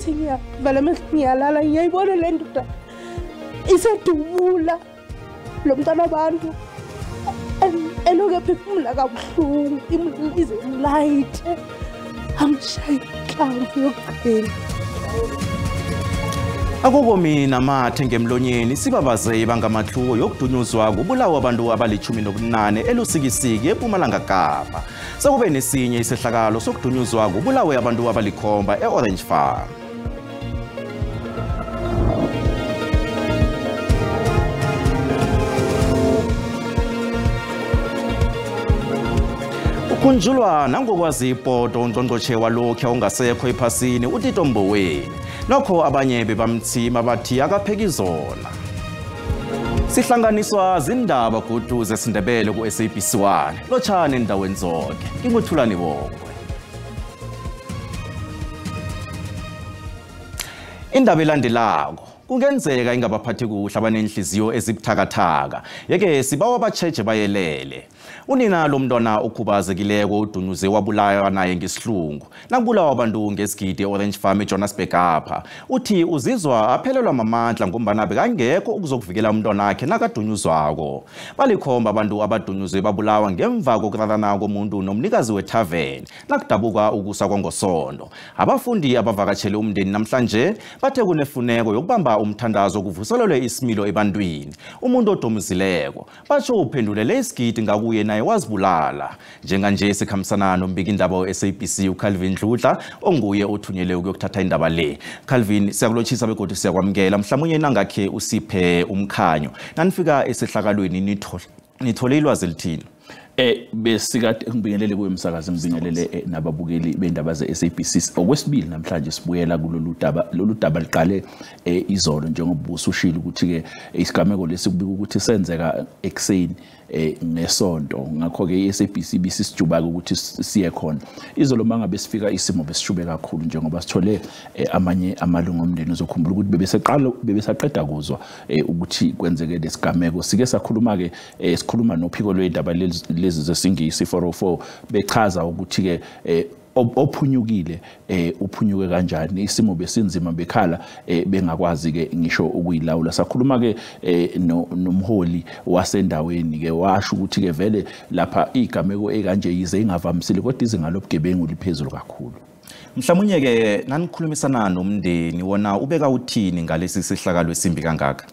ngithi vele ngiyalala ngiyayibona le ndoda isedubula lo mntana abantu eloke phefumula kabuhlungu ize light amshayi inhlamvu yokugcina. Akubo mina mathe ngemlonyeni sibabaze bangamathuko yokudunyuzwa kubulawa abantu abali-18 elusikisiki eMpumalanga Kapa. Sekube nesinye isehlakalo sokudunyuzwa kubulawe abantu abali-7 e-Orange Farm. Kunjulwa nangokwazi ipoto uNgqongqoshe walokhu ongasekho ephasini uTito Mboweni. Nokho abanye bebamthima bathi akaphekizona. Sihlanganiswa zindaba kudu zesiNdebele ku SABC 1. Lotshane endaweni zonke. Nginguthulani Bongwe. Indaba elandelako kungenzeka ingabaphathi kuhle abanenhliziyo ezibuthakathaka. Yeke sibawa bacheje bayelele. Unina lo mntwana okhubazekileko udunyuze wabulawa naye ngesihlungu. Nakubulawa abantu ngesigidi e-Orange Farm eJohannesburg apha. Uthi uzizwa aphelelwa mamandla ngombana bekangekho ukuzokuvikela umntwana wakhe nakadunyuzwako. Balikhomba abantu abadunyuzwe babulawa ngemva kokurarana komuntu nomnikazi wethaveni nakudabuka ukusa kwangosondo. Abafundi abavakatshele umndeni namhlanje bathe kunefuneko yokubamba umthandazo kuvuselelwe isimilo ebantwini. Umuntu odumuzileko batsho uphendulele isigidi ngakuye naye wazibulala. Njenganje sikhambisana nombiki indaba we-SABC uCalvin Dludla onguye othunyelwe ukuyokuthatha indaba le. Calvin, siyakulotshisa begodwa siyakwamukela. Mhlawumnye nangakhe usiphe umkhanyo. Nanifika esehlakalweni nithole ilwazi elithini? Besikade ngibingelele kwemsakazi ngibingelele nababukeli bendaba ze-SABC. Okwesibili namhlanje sibuyela lolu daba liqale izolo njengobuso ushilo ukuthi ke isigameko lesi kubika ukuthi senzeka ekseni nesonto. Ngakho ke iSABC bisisijuba ukuthi siye khona. Izolo mangabe sifika isimo besishube kakhulu njengoba sithole amanye amalungu omndeni uzokhumbula ukuthi bebesaqeda kuzwa ukuthi kwenzeke lesigameko. Sike sakhuluma ke sikhuluma nophiko lwendaba lezi zesingisi 404 bechaza ukuthi ke ophunyukile uphunyuke kanjani isimo besinzima bekhala bengakwazi ke ngisho ukuyilawula. Sakhuluma ke nomholi wasendaweni ke washo ukuthi ke vele lapha igameko ekanje yize ingavamisile kodwa izingalobugebengu liphezulu kakhulu. Mhlawumnye ke nanikhulumisana nomndeni wona ubeka uthini ngalesi sihlakalo esimbi kangaka?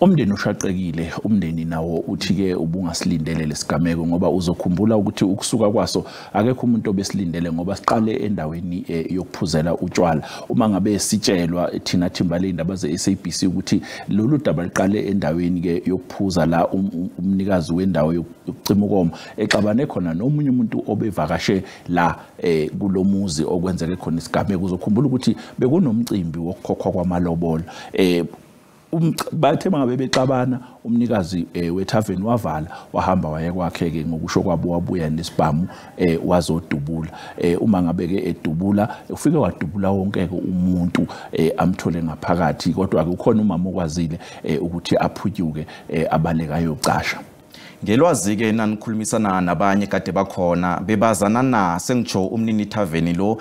Umndeni ushaqekile, umndeni nawo uthi ke ubungasilindele lesigameko ngoba uzokhumbula ukuthi ukusuka kwaso akekho umuntu obesilindele ngoba siqale endaweni yokuphuzela utshwala. Uma ngabe sitshelwa thina thimbale indaba ze-SABC ukuthi lolu daba liqale endaweni ke yokuphuza la umnikazi wendawo yokucima ukoma exabane khona nomunye umuntu obevakashe la kulomuzi okwenzeke khona isigameko. Uzokhumbula ukuthi bekunomcimbi wokukhokhwa kwamalobolo. Bathe mangabe bexabana umnikazi wethaveni wavala wahamba waye kwakhe ke ngokusho kwabo wabuya nesibhamu wazodubula. Uma ngabe ke edubula ufike wadubula wonke ke umuntu amthole ngaphakathi kodwa ke ukhona umama okwazile ukuthi aphutyuke abaleka yocasha. Ngelwazi ke nanikhulumisana nabanye kade bakhona bebazana na sengitsho umnini thaveni lo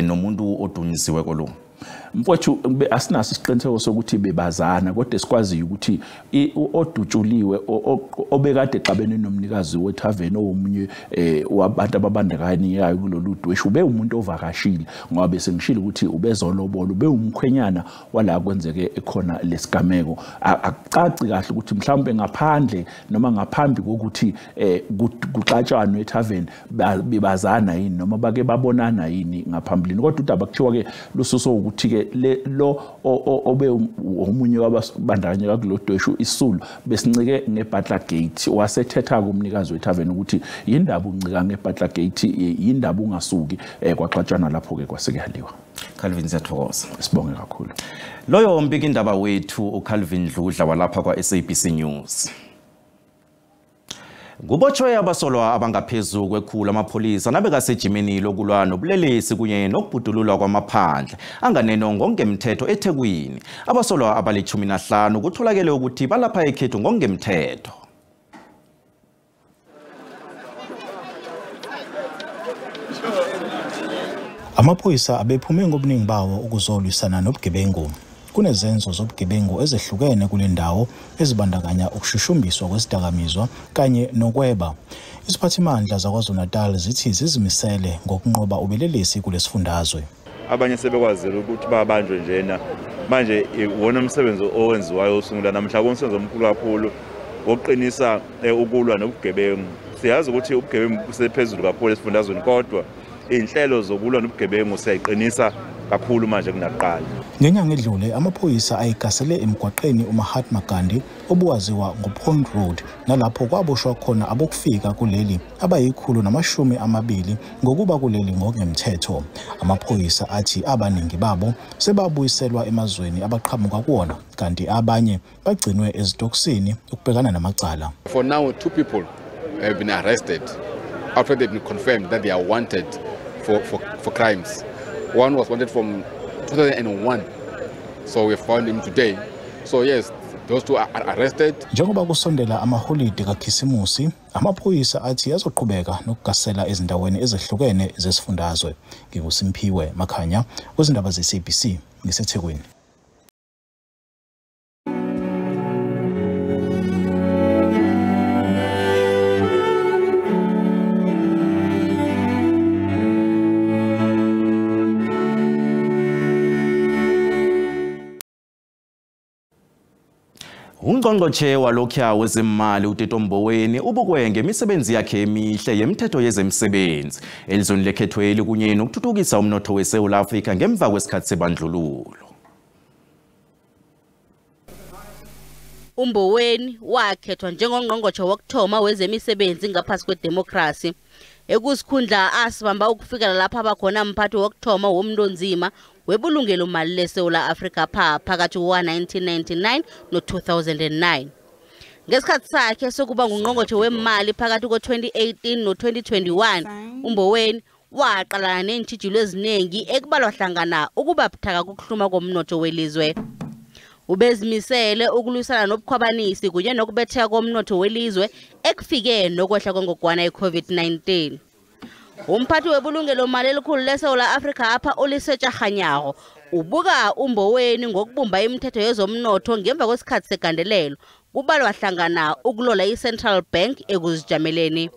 nomuntu odunyisiwe kolo. Mfowethu asinaso isiqiniseko sokuthi bebazana kodwa sikwazi ukuthi odutshuliwe obekade exabene nomnikazi wethaveni omunye wabantu ababandakanyekayo kulolu dweshu ube umuntu ovakashile ngoba bese ngishilo ukuthi ubezolobolo ube umkhwenyana wala kwenzeke ekhona lesigameko. Akucaci kahle ukuthi mhlawumbe ngaphandle noma ngaphambi kokuthi kuxatshanwe ethaveni bebazana yini noma bake babonana yini ngaphambilini kodwa udaba kuthiwa ke lususo ukuthi ke lo obe omunye wabandakanyeka kulodweshu isulu besincike ngeButler Gate wasethetha kumnikazi wethaveni ukuthi yindaba uncika ngeButler Gate yindaba ungasuki kwaxatshana lapho ke kwasekuyaliwa. Calvin siyathokoza. Sibonge kakhulu. Loyo mbiki indaba wethu uCalvin Dludla walapha kwa SABC News. Kubotshwe abasolwa abangaphezulu kwekhulu amapolisa nabekasejimeni lokulwa nobulelesi kunye nokubhudululwa kwamaphandle anganenongo ngemthetho eThekwini. Abasolwa abali-15 kutholakele ukuthi balapha ekhethu ngongemthetho. Amaphoyisa abephume ngobuningi bawo ukuzolwisana nobugebengu. Kunezenzo zobugebengu ezehlukene kule ndawo ezibandakanya ukushushumbiswa kwesidakamizwa kanye nokweba. Iziphathimandla zaKwaZulu-Natal zithi zizimisele ngokunqoba ubelelesi kulesifundazwe. Abanye sebekwazile ukuthi babanjwe njena manje iwona umsebenzi owenziwayo usungula namhla umsebenzi omkhulu kakhulu wokuqinisa ukulwa nobugebengu. Siyazi ukuthi ubugebengu busephezulu kakhulu esifundazweni kodwa inhlelo zokulwa nobugebengu siyayiqinisa kakhulu manje kunakuqala. Ngenyanga edlule amaphoyisa ayigasele emgwaqeni uMahatma Gandhi obuwaziwa ngoPond Road nalapho kwaboshwa khona abokufika kuleli abayi120 ngokuba kuleli ngokungemthetho. Amaphoyisa athi abaningi babo sebabuyiselwa emazweni abaqhamuka kuwona kanti abanye bagcinwe ezitokisini ukubhekana namacala. For now 2 people have been arrested after they've been confirmed that they are wanted for crimes. One was wanted from 2001, so we found him today. So yes, those 2 are arrested. Njengoba kusondela amaholide kaKhisimusi, amaphoyisa athi azoqhubeka nokugasela ezindaweni ezehlukene zesifundazwe. NginguSimphiwe Makhanya, kwezindaba zeSABC ngiseThekwini. Ungqongqotjhe walokhuya wezemali uTito Mboweni ubukwenge imisebenzi yakhe emihle yemthetho yezemsebenzi elizweni lekhethweli kunye nokuthuthukisa umnotho weSouth Africa ngemva kwesikhathi sebandlululo. uMboweni wakhethwa njengongqongqotjhe wokuthoma wezemisebenzi ngaphasi kwedemokhrasi. Ekusikhundla asibamba ukufikela lapha abakhona mphathi wokuthoma womndonzima webulungelo mali leSouth Africa phakathi kuka-1999 no-2009. Ngesikhathi sakhe sokuba ngungqongqotjhe wemali phakathi ko-2018 no-2021, uMboweni waqalana neentjhijilo eziningi ekubalwa hlangana ukuba buthaka kokuhluma komnotho welizwe. Ubezimisele ukulwisana nobukhwabanisi kunye nokubetheka komnotho welizwe ekufike nokwehla kwengogwana ye-COVID-19. Umphathi webulungelo mali elikhulu leSouth Africa apha olisetshahanyako ubuka uMboweni ngokubumba imithetho yezomnotho ngemva kwesikhathi segandelelo kubalwa hlangana ukulola i-Central Bank ekuzijameleni.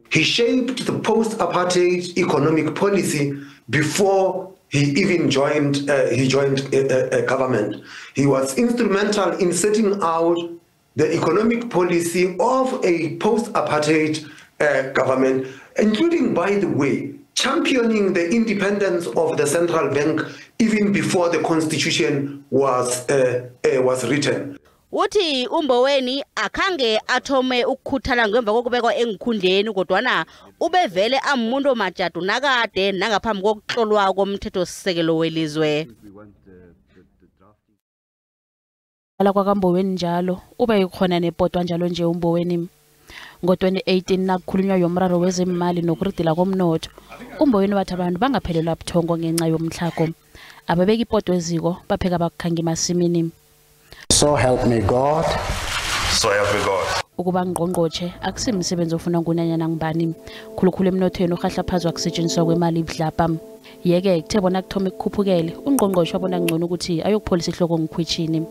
He shaped the post-apartheid economic policy before he even joined government. He was instrumental in setting out the economic policy of a post-apartheid government, including, by the way, championing the independence of the central bank even before the constitution was written. Uthi uMboweni akhange athome ukukhuthala ngemva kokubekwa engikhundleni kodwana ubevele amuntu majadu nakade nangaphambi kokuhlolwa komthetho sisekelo welizwe. Ala kwaMboweni njalo ube yikhona nepotwa njalo nje uMboweni. Ngo-2018 nakukhulunywa yomraro wezemali nokuridila komnotho, uMboweni wathi abantu bangaphelelwa buthongo ngenxa yomtlhago. Ababeki ipotwe eziko bapheka bakukhanga emasimini. So help me God. So help me God. Ukuba ngqongqotjhe akusimsebenzi ofuna ngunanyana ngibani. Khulukhulu emnothweni ohahlaphazwa kusetshenziswa kwemali ibudlapha. Yeke kuthe bona kuthoma ukukhuphukele, ungqongqotjhe wabona ngcono ukuthi ayokupholisa ihloko ngikhwitshini.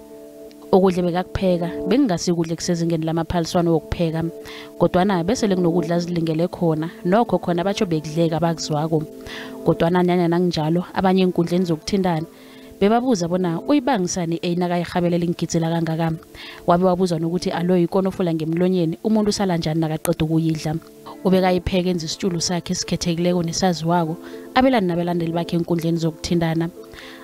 Ukudle bekakupheka bengingasikudle kusezingeni lamaphaliswano wokupheka kodwana bese lekunokudla azilingele khona nokho khona batsho bekudleka bakuzwako kodwana nyanyana nginjalo abanye inkundleni zokuthindana bebabuza bona uyibangisani eyinakayihabelela ingigitsela kangaka wabe wabuza nokuthi alo ikonofula ngemlonyeni umuntu usala njani nakaqeda ukuyidla ubekayipheka enza isitulo sakhe esikhethekileko nesaziwako abelani nabelandeli bakhe enkundleni zokuthindana.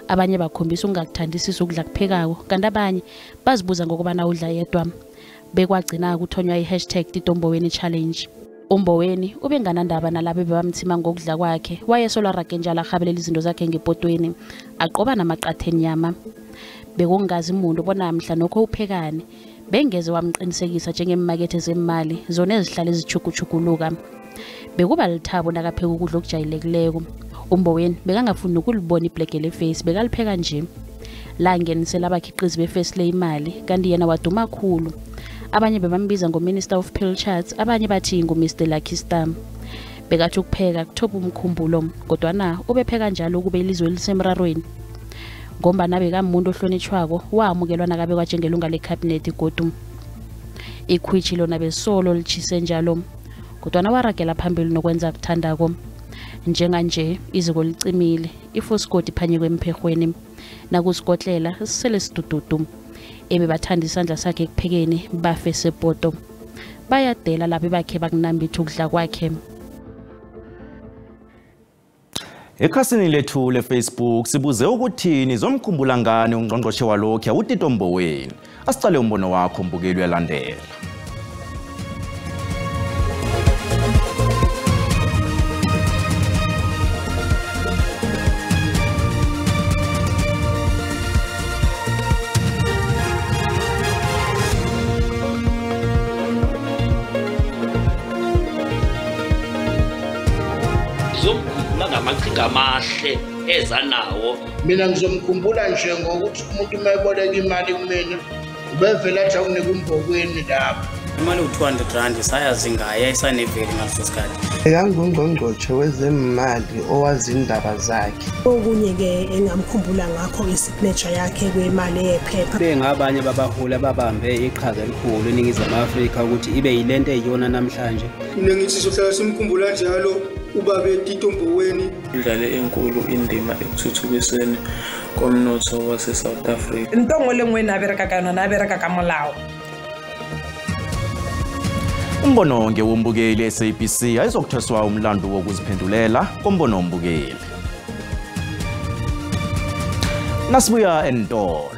Abanye bakhombisa ungakuthandisisa ukudla kuphekako kanti abanye bazibuza ngokubana udla yedwa. Bekwagcina kuthonywa i-#Tito Mboweni challenge. uMboweni ubenganandaba nalabo bebamthima ngokudla kwakhe wayesolwa rage njalo ahabelela izinto zakhe ngepotweni aqoba namaqathe enyama. Bekungazi umuntu bona mhla nokho uphekane bengeze wamqinisekisa njengemakethe zemali zona ezihlala ezichukuluka. Bekuba lithabo nakapheka ukudla okujayelekileko. uMboweni bekangafuni ukulibona ibhlege leface bekalipheka nje. La ngenisela abakhiqizi beface le imali kanti yena waduma kakhulu. Abanye bebambiza ngoMinister of Pill Charts, abanye bathi nguMr Lucky Star. bekathi ukupheka kuthoba umkhumbulo kodwana ubepheka njalo kube ilizwe lisemrarweni ngombana bekamuntu ohlonitshwako wamukelwa nakabe kwajengelunga lecabinet godu ikhwitshi lona besolo lichise njalo kodwana waragela phambili nokwenza kuthandako njenganje iziko licimile ifoskoti phanye kwemphegweni nakusikotlela sisele sidududu ebebathanda isandla sakhe ekuphekeni bafe sepoto bayadela lapho bakhe bakunambitha ukudla kwakhe. Ekhasini lethu leFacebook sibuze ukuthi nizomkhumbula ngani ungqongqoshe walokho uTito Mboweni. Asicale umbono wakho mbukeli uyalandela. Amaqhinga amahle eza nawo. Mina ngizomkhumbula nje ngokuthi umuntu mayiboleka imali kumina ubevela athi akunika uMbokweni lapho. Imali u200 sayazi ngaye esaneveli ngaleso sikhathi. Ngangungqongqoshe wezemali owazi indaba zakhe. Okunye ke engamkhumbula ngakho isignature yakhe kwemali yephepha. Bengabanye babaholi ababambe iqhaza elikhulu eNingizimu Afrika ukuthi ibe yilento eyiyona namhlanje. Mina ngithi sohlala simkhumbula njalo ubabe Tito Mboweni. Idlale enkulu indima ekuthuthukiseni komnotho wase South Africa. Ntongo lengwe nabereka kana nabereka ka molao. Umbono ngewombukeli SABC ayizokuthweswa umlando wokuziphendulela kombono wombukeli. Nasibuya entolo.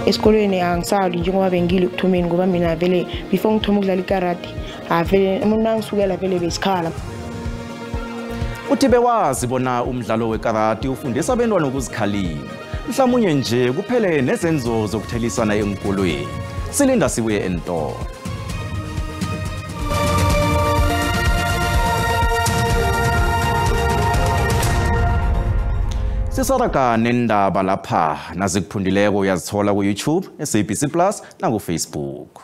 Esikolweni angisazi njengoba bengile ukuthomeni ngoba mina vele before ngithoma ukudlala ikarate avele umuntu angisukela vele besikhala. Uthi bewazi bona umdlalo wekarate ufundisa abantwana ukuzikhalima. Mhlawumnye nje kuphele nezenzo zokuthelisana enkolweni. Silinda sibuye entolo. Sisaraga nendaba lapha nazikuphundileko uyazithola ku YouTube, SABC Plus na ku Facebook.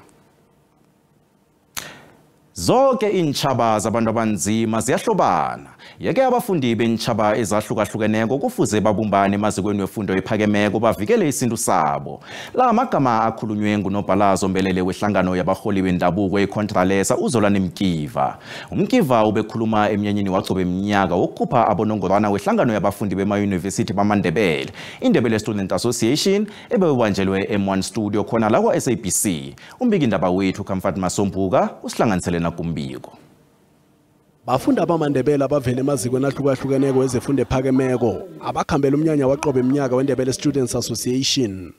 Zonke inchaba zabantu abanzima ziyahlobana. Yeke abafundi benchaba ezahlukahlukeneko kufuze babumbane emazikweni wefundo ephakemeko bavikele isintu sabo. La amagama akhulunywe nguNobhalazo Mbelele wehlangano yabaholi bendabuko eContralesa uZolani Mkiva. Umkiva ubekhuluma emnyanyeni wagcobe iminyaka wokukhupha abonongorwana wehlangano yabafundi bema-University bamaNdebele, Indebele Student Association, ebebanjelwe M1 Studio khona la kwa SABC. Umbikindaba wethu Comfort Masombuka usihlanganisele nakumbiko. Bafunda bamaNdebele abavela emazikweni ahlukahlukeneko ezefundo ephakemeko abakhambela umnyanya waqobe iminyaka weNdebele Students Association.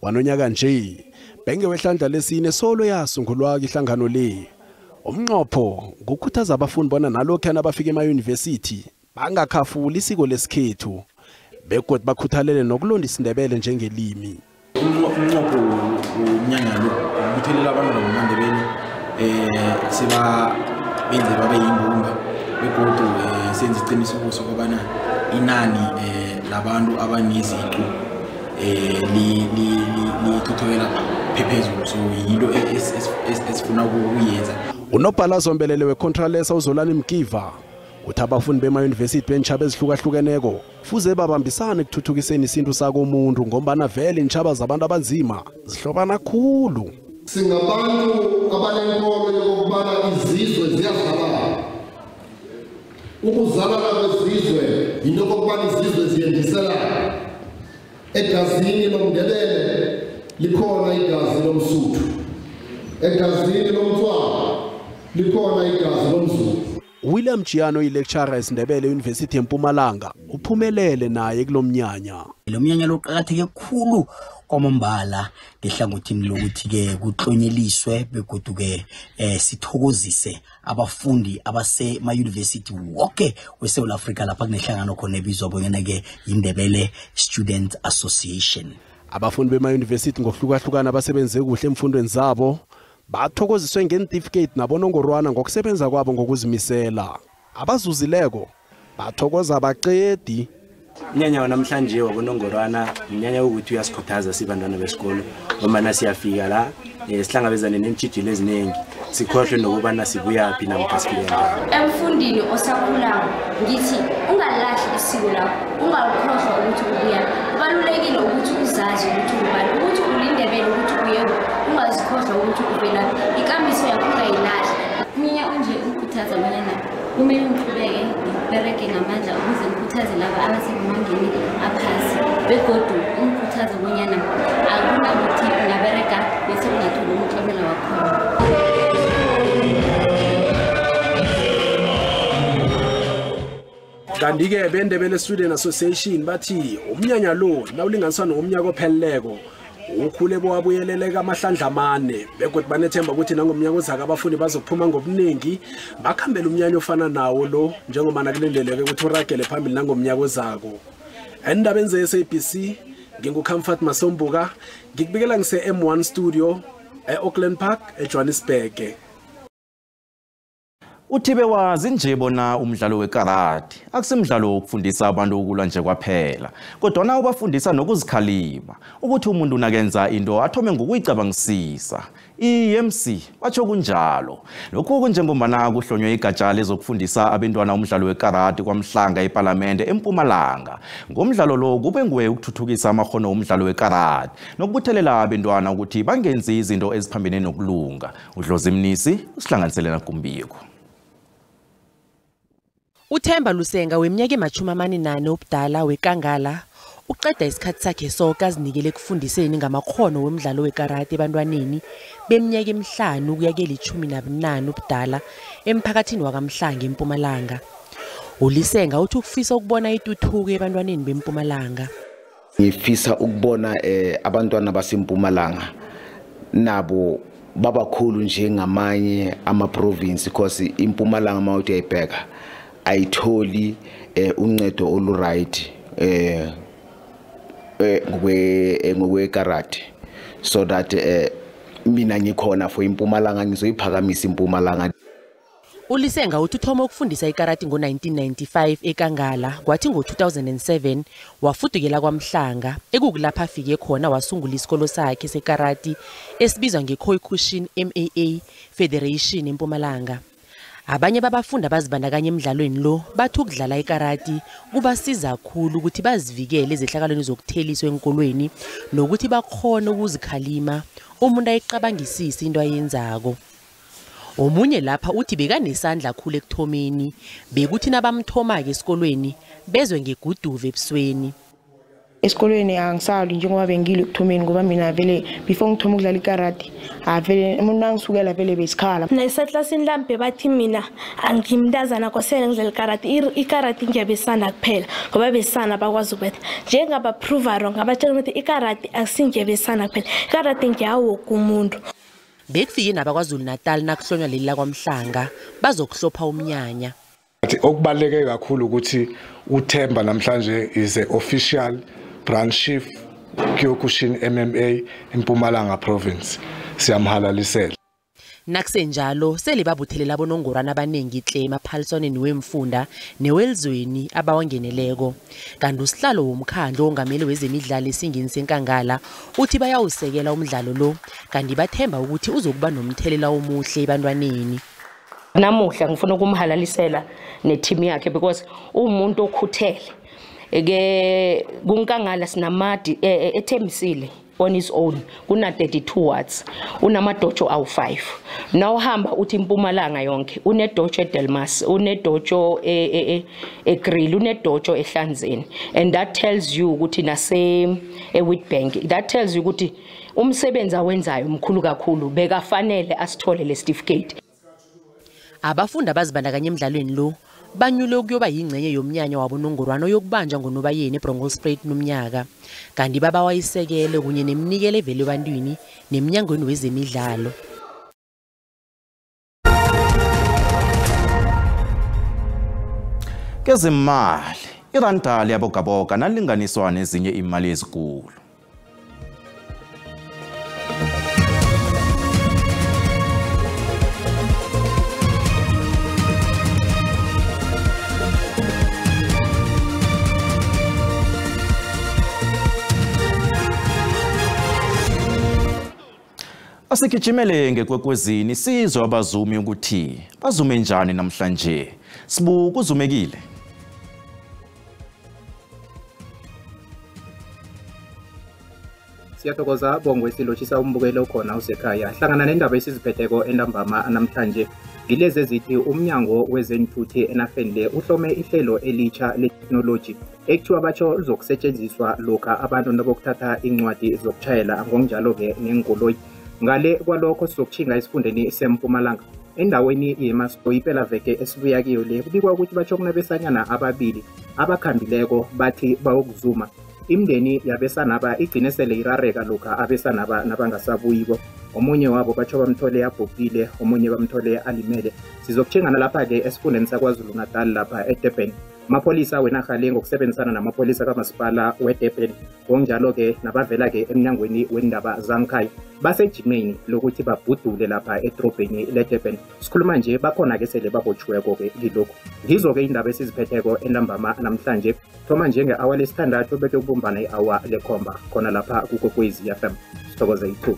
Wanonyaka nje benge wehlandla lesine solo yasungulwa ihlangano le. Umnqopho ngokukhuthaza abafundi bona nalokho abafika ema-university bangakhafuli isiko lesikhethu begodwa bakhuthalele nokulonda isiNdebele njengelimi. Umnqopho umnyanya lo ukuthelela abantu bamaNdebele siba benze babe yimbumba begodu senze iqiniso sokubana inani labantu abaneziqu lithuthukela phezulu so yinto esifuna ukuyenza. Unobhalazo Mbelele weContralesa uZolani Mkiva uthi abafundi bema-University benchaba ezihlukahlukeneko fuze babambisane ekuthuthukiseni isintu sakomuntu ngombana vele inchaba zabantu abanzima zihlobana khulu. Singabantu abanenkolo yokubana izizwe ziyazalana. Ukuzalana kwezizwe yinto okubana izizwe ziyendiselana. Egazini loMndebele likhona igazi loMsuthu. Egazini loMthwara likhona igazi loMzulu. William Giano ilecturer eSindebele University eMpumalanga uphumelele naye kulomnyanya. Lo mnyanya loqakatheke kakhulu kwamambala ngehlangothini lokuthi ke kuhlonyeliswe begodu ke sithokozise abafundi abase ma-university wonke weSouth Africa lapha kunehlangano khona ebizwa bonyana ke Iindebele Student Association. Abafundi bema-university ngokuhlukahlukana abasebenze kuhle emfundweni zabo bathokoziswe ngentificate nabonongorwana ngokusebenza kwabo ngokuzimisela. Abazuzileko bathokoza abaqedi. Umnyanya wanamhlanje wabonongorwana umnyanya ukuthi uyasikhuthaza sibantwana besikolo ngoba siyafika la sihlangabezane neentshijilo eziningi sikhohlwe nokubana sibuyaphi namkha sifike emfundini osakhulayo ngithi ungalahli isiko lakho ungalikhohlwa ukuthi ubuyaphi kubalulekile ukuthi uzazi ukuthi ubani ukuthi ulindebele ukuthi uyebo ungazikhohlwa ukuthi uvelaphi ikambiso yakho ungayilahli mina unje ukukhuthaza mina kumele ngiqhubeke ngibereke ngamandla ukuze ngikhuthaze laba abasemangeni aphasi begodu ngikhuthaze bonyana akunakuthi ungabereka bese ungatholi umtlomela wakhona. Kanti-ke beNdebele Student Association bathi umnyanya lo nawulinganiswa nomnyaka opheleleko ukhule bowabuyeleleka amahlandla amane begodwa banethemba ukuthi nangomnyaka ozaka abafundi bazokuphuma ngobuningi bakhambela umnyanya ofana nawo lo njengoba nakulindeleke ukuthi uragele phambili nangomnyaka ozako. Endabeni ze-SABC nginguComfort Masombuka ngikubikela ngise-M1 Studio e-Auckland Park eJohannesburg. Uthibe wazi nje bona umdlalo wekarate akusimdlalo wokufundisa abantu ukulwa nje kwaphela kodwa na ubafundisa nokuzikhalima ukuthi umuntu nakenza into athome ngokuyicabangisisa. EMC batsho kunjalo lokhu kunjengombana kuhlonywe igatsha lezokufundisa abantwana umdlalo wekarate kwamhlanga eParliament eMpumalanga. Ngomdlalo lo kube nguwe ukuthuthukisa amakhono omdlalo wekarate nokubuthelela abantwana ukuthi bangenzi izinto eziphambene nokulunga. uDlozi Mnisi usihlanganisele nakumbiko. Uthemba Lusenga weminyaka ema-48 obudala wekangala uqeda isikhathi sakhe sonke azinikele ekufundiseni ngamakhono womdlalo wekarate ebantwaneni beminyaka emihlanu ukuya ke-18 obudala emphakathini wakamhlanga eMpumalanga. uLisenga uthi ukufisa ukubona ituthuko ebantwaneni beMpumalanga. Ngifisa ukubona abantwana baseMpumalanga nabo babakhulu njengamanye ama-province because iMpumalanga mawuthi ayibheka ayitholi uncedo oluright ngokwekarate so that mina ngikhona for iMpumalanga ngizoyiphakamisa iMpumalanga. uLisenga uthi uthoma ukufundisa ikarate ngo-1995 ekangala kwathi ngo-2007 wafudukela kwamhlanga ekukulapha afike khona wasungula isikolo sakhe sekarate esibizwa nge-Kyokushin MAA Federation eMpumalanga. Abanye babafundi abazibandakanya emidlalweni lo bathi ukudlala ikarate kubasiza kakhulu ukuthi bazivikele ezehlakalweni zokutheliswa enkolweni nokuthi bakhona ukuzikhalima umuntu ayicabangisise into ayenzako. Omunye lapha uthi bekanesandla kakhulu ekuthomeni bekuthi nabamthoma-ke esikolweni bezwe ngeguduva ebusweni. Esikolweni angisali njengoba bengile ekuthomeni ngoba mina vele before ngithoma ukudlala ikarate vele umuntu nangisukela vele besikhala. Naseklasini lambe bathi mina angimntazana kosele ngidlala ikarate. Ikarate ngiyabesana kuphela ngoba besana bakwazi ukubetha. Njengaba-prova wrong abatshela ukuthi ikarate akusingiyabesana kuphela. Ikarate ngiyawoke umuntu. Bekufike nabakwaZulu Natal nakuhlonywa leli lakwamhlanga bazokuhlopha umnyanya. Okubaluleke kakhulu ukuthi uThemba namhlanje is the official branch chief Kyokushin MMA eMpumalanga province. Siyamhalalisela. Nakusenjalo sele babuthelela abonongorwana abanengi hle emaphaliswaneni wemfunda newelizweni abawangeneleko. Kanti usihlalo womkhandlu ongamele wezemidlalo esingeni senkangala uthi bayawusekela umdlalo lo kanti bathemba ukuthi uzokuba nomthelela omuhle ebantwaneni. Namuhla ngifuna ukumhalalisela neteam yakhe because umuntu okhuthele ke kunkangala sinamadi ethemisile on his own kuna 32 watts unamadotsho awu5 now hamba uthi iMpumalanga yonke unedotsho eDelmas unedotsho eGrill unedotsho eHlanzeni and that tells you ukuthi nase eWitbank that tells you ukuthi umsebenzi awenzayo umkhulu kakhulu bekafanele asithole le certificate. Abafundi abazibandakanya emidlalweni lo banyule ukuyoba yingcenye yomnyanya wabonongorwana oyokubanja ngoNobayeni eBronkhorstspruit nomnyaka kanti baba wayisekele kunye neminikelo evele ebantwini neminyangweni wezemidlalo. Kezemali iranda liyabogaboga nalinganiswa nezinye imali ezikulu. Asigijimele ngekwekwezini sizwe abazumi ukuthi bazume njani namhlanje. Sibuka uzumekile. Siyathokoza Bongo esilochisa umbukelo khona usekhaya. Hlangana nendaba esiziphetheko entambama namhlanje. Ilezi ezithi umnyango wezenthuthi enarheni le uhlome ihlelo elitsha le-technology ekuthiwa batsho lizokusetshenziswa lokha abantu nabokuthatha incwadi zokutshayela ngokunjalo-ke neenkoloyi. Ngale kwalokho sizokuthinga esifundeni seMpumalanga endaweni yeMasco ipelaveke esibuya kiyo le kubikwa ukuthi batsho kunabesanyana ababili abakhambileko bathi bayokuzuma. Imndeni yabesanaba igcine sele irareka lokha abesanaba nabangasabuyiko. Omunye wabo batsho bamthole abhubhile, omunye bamthole alimele. Sizokuthingana lapha-ke esifundeni saKwaZulu Natal lapha eDurban. Amapholisa wenarha le ngokusebenzisana namapholisa kamasipala weDurban ngokunjalo-ke nabavela-ke emnyangweni wendaba zangekhaya basejimeni lokuthi babhudule lapha edrobheni leDurban. Sikhuluma nje bakhona-ke sele babotjhiweko-ke kilokhu. Ngizo-ke indaba esiziphetheko entambama namhlanje. Thoma njenge-awa lesithandathu beke ukubumbana i-awa lekhomba khona lapha kuKwekwezi FM. Sithokoze ithuba.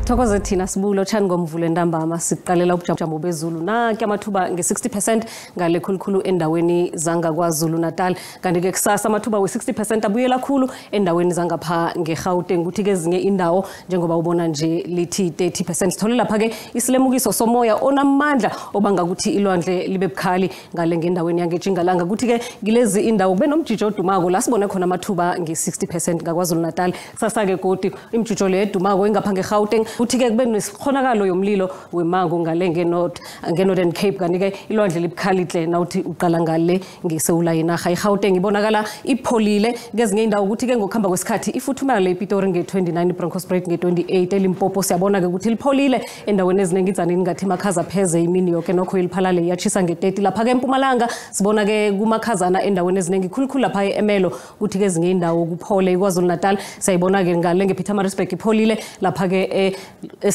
Thokoze thina sibulo tshani ngomvulo entambama siqalela ubujamo bezulu nanke amathuba nge-60% ngale khulukhulu endaweni zangakwaZulu Natal kanti ke kusasa amathuba we-60% abuyela khulu endaweni zangapha ngeGauteng kuthi ke ezinye indawo njengoba ubona nje lithi 30%. Sithole lapha ke isilemukiso somoya onamandla obanga ukuthi ilwandle libe bukhali ngale ngendaweni yangeJingalanga kuthi ke ngilezi indawo kube nomjijo odumako la sibone khona amathuba nge-60% ngakwaZulu Natal. Kusasa ke godi imjijo le edumako engapha ngeGauteng uthi ke kube nesikhonakalo yomlilo wemango ngale ngeNorthern Cape kanti ke ilwandle libukhalihle nawuthi uqala ngale ngeSewula yenarha iGauteng ibonakala ipholile kezinye indawo ukuthi ke ngokuhamba kwesikhathi ifuthumela le ePitori nge-29 Bronkhorstspruit nge-28 eLimpopo siyabona ke ukuthi lipholile endaweni eziningi izanini ngathi makhaza pheze imini yonke nokho iliphalale yachisa nge-30 lapha ke eMpumalanga sibona ke kumakhazana endaweni eziningi khulukhulu lapha eEmelo kuthi ke ezinye indawo kuphole iKwaZulu Natal sayibona ke ngale ngePietermaritzburg ipholile lapha ke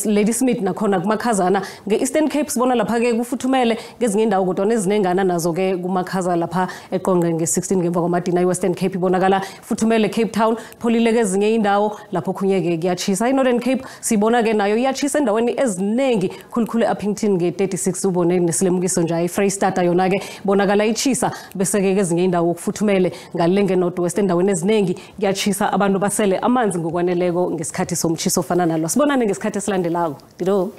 Ladysmith nakhona kumakhazana nge-Eastern Cape sibona lapha ke kufuthumele kezinye indawo kodwa ezinengana nazo ke kumakhaza lapha eqonqe nge-16 ngemva kwamadina iWestern Cape ibonakala futhumele Cape Town pholile kezinye indawo lapho kunyeke kuyachisa iNorthern Cape sibona ke nayo iyachisa endaweni eziningi khulukhulu eUppington nge-36 ubone nesilemukiso nje iFreystata yona ke bonakala ichisa bese ke kezinye indawo kufuthumele ngale ngeNorthwest endaweni eziningi kuyachisa abantu basele amanzi ngokwaneleko ngesikhathi somchiso ofana nalo sibonane ngesikhathi esilandelako. Dido.